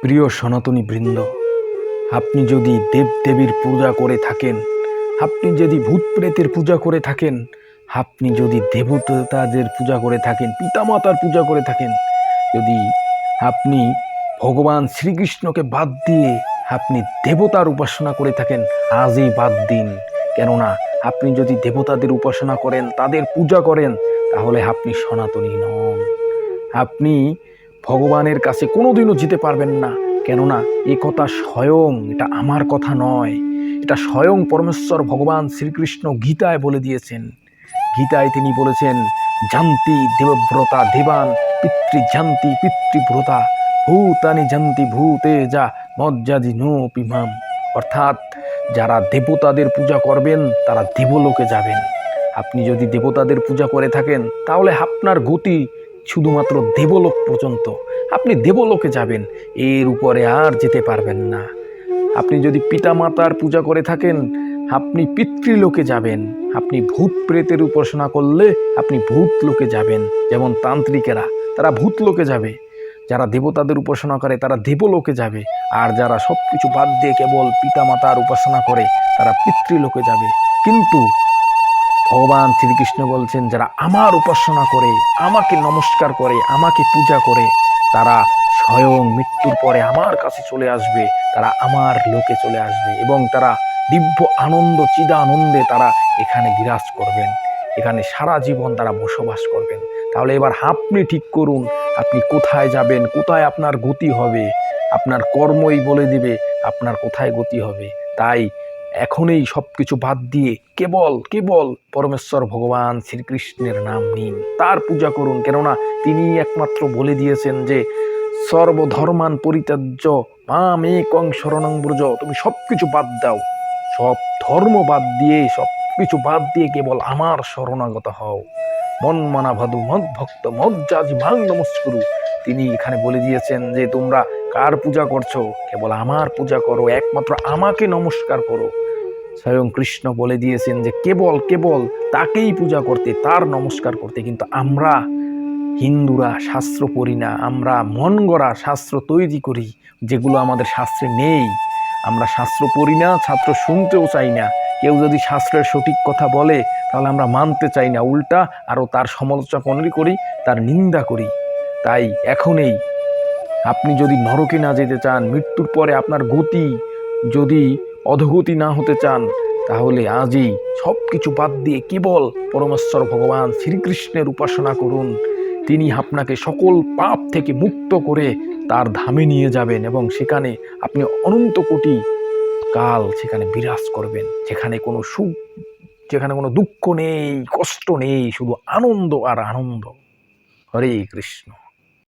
প্রিয় সনাতনী বৃন্দ, আপনি যদি দেবদেবীর পূজা করে থাকেন, আপনি যদি ভূত প্রেতের পূজা করে থাকেন, আপনি যদি দেবতাদের পূজা করে থাকেন, পিতামাতার পূজা করে থাকেন, যদি আপনি ভগবান শ্রীকৃষ্ণকে বাদ দিয়ে আপনি দেবতার উপাসনা করে থাকেন, আজই বাদ দিন। কেননা আপনি যদি দেবতাদের উপাসনা করেন, তাদের পূজা করেন, তাহলে আপনি সনাতনী নন। আপনি ভগবানের কাছে কোনোদিনও যেতে পারবেন না। কেননা এ কথা স্বয়ং, এটা আমার কথা নয়, এটা স্বয়ং পরমেশ্বর ভগবান শ্রীকৃষ্ণ গীতায় বলে দিয়েছেন। গীতায় তিনি বলেছেন, জান্তি দেবব্রতা দেবান, পিতৃজান্তি পিতৃব্রতা, ভূতানি জান্তি ভূতে যা মজ্জাদি নোপি মাম। অর্থাৎ যারা দেবতাদের পূজা করবেন তারা দেবলোকে যাবেন। আপনি যদি দেবতাদের পূজা করে থাকেন, তাহলে আপনার গতি শুধুমাত্র দেবলোক পর্যন্ত। আপনি দেবলোকে যাবেন, এর উপরে আর যেতে পারবেন না। আপনি যদি পিতামাতার পূজা করে থাকেন, আপনি পিতৃলোকে যাবেন। আপনি ভূত প্রেতের উপাসনা করলে আপনি ভূত লোকে যাবেন। যেমন তান্ত্রিকেরা, তারা ভূত লোকে যাবে। যারা দেবতাদের উপাসনা করে তারা দেবলোকে যাবে। আর যারা সব কিছু বাদ দিয়ে কেবল পিতামাতার উপাসনা করে তারা পিতৃলোকে যাবে। কিন্তু ভগবান শ্রীকৃষ্ণ বলছেন, যারা আমার উপাসনা করে, আমাকে নমস্কার করে, আমাকে পূজা করে, তারা স্বয়ং মৃত্যুর পরে আমার কাছে চলে আসবে, তারা আমার লোকে চলে আসবে এবং তারা দিব্য আনন্দ চিদানন্দে তারা এখানে বিরাজ করবেন, এখানে সারা জীবন তারা বসবাস করবেন। তাহলে এবার আপনি ঠিক করুন, আপনি কোথায় যাবেন, কোথায় আপনার গতি হবে। আপনার কর্মই বলে দিবে আপনার কোথায় গতি হবে। তাই এখনই সব কিছু বাদ দিয়ে কেবল কেবল পরমেশ্বর ভগবান শ্রীকৃষ্ণের নাম নিন, তার পূজা করুন। কেননা তিনি একমাত্র বলে দিয়েছেন যে সর্বধর্মান পরিত্যাজ্য মাম একং শরণং ব্রজ। তুমি সব কিছু বাদ দাও, সব ধর্ম বাদ দিয়ে, সব কিছু বাদ দিয়ে কেবল আমার শরণাগত হও। মন মানা ভাদু মদ ভক্ত মদ জাজি মাং নমস্কুরু। তিনি এখানে বলে দিয়েছেন যে তোমরা কার পূজা করছো, কেবল আমার পূজা করো, একমাত্র আমাকে নমস্কার করো। স্বয়ং কৃষ্ণ বলে দিয়েছেন যে কেবল কেবল তাকেই পূজা করতে, তার নমস্কার করতে। কিন্তু আমরা হিন্দুরা শাস্ত্র পড়ি না, আমরা মন গড়া শাস্ত্র তৈরি করি, যেগুলো আমাদের শাস্ত্রে নেই। আমরা শাস্ত্র পড়ি না, শাস্ত্র শুনতেও চাই না। কেউ যদি শাস্ত্রের সঠিক কথা বলে তাহলে আমরা মানতে চাই না, উল্টা আরও তার সমালোচনা করি, তার নিন্দা করি। তাই এখনই আপনি যদি নরকে না যেতে চান, মৃত্যুর পরে আপনার গতি যদি অধোগতি না হতে চান, তাহলে আজই সব কিছু বাদ দিয়ে কেবল পরমেশ্বর ভগবান শ্রীকৃষ্ণের উপাসনা করুন। তিনি আপনাকে সকল পাপ থেকে মুক্ত করে তার ধামে নিয়ে যাবেন এবং সেখানে আপনি অনন্ত কোটি কাল সেখানে বিরাজ করবেন, যেখানে কোনো সুখ, যেখানে কোনো দুঃখ নেই, কষ্ট নেই, শুধু আনন্দ আর আনন্দ। হরে কৃষ্ণ।